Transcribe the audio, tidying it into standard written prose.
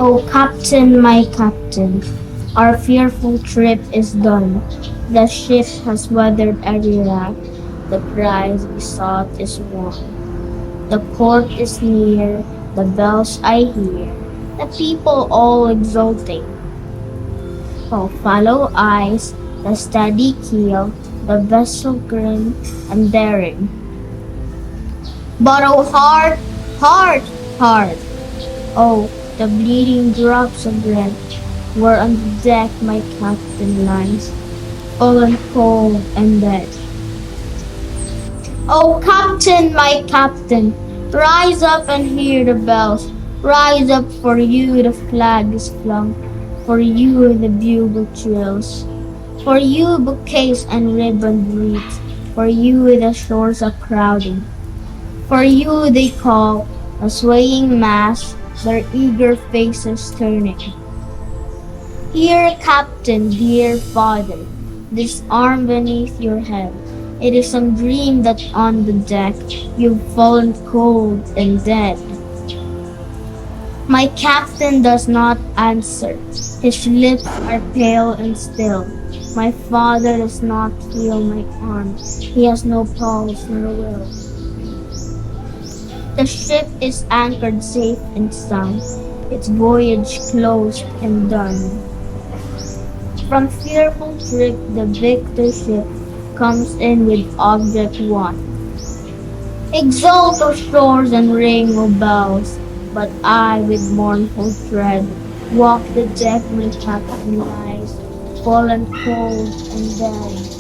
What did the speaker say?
O Captain, my Captain, our fearful trip is done. The ship has weathered every rack. The prize we sought is won. The port is near, the bells I hear, the people all exulting. Oh, follow eyes, the steady keel, the vessel grim and daring. But oh heart, heart, heart, oh, the bleeding drops of red, where on the deck my captain lies, fallen cold and dead. Oh captain, my captain, rise up and hear the bells, rise up, for you the flag is flung, for you the bugle trills, for you bouquets and ribboned wreaths, for you the shores are crowding, for you they call, a swaying mass, their eager faces turning. Here, Captain, dear Father, this arm beneath your head. It is some dream that on the deck you've fallen cold and dead. My captain does not answer. His lips are pale and still. My father does not feel my arm. He has no pulse nor will. The ship is anchored safe and sound, its voyage closed and done. From fearful trip the victor ship comes in with object won. Exult, O shores, and ring, O bells, but I with mournful tread walk the deck my captain lies, fallen cold and dead.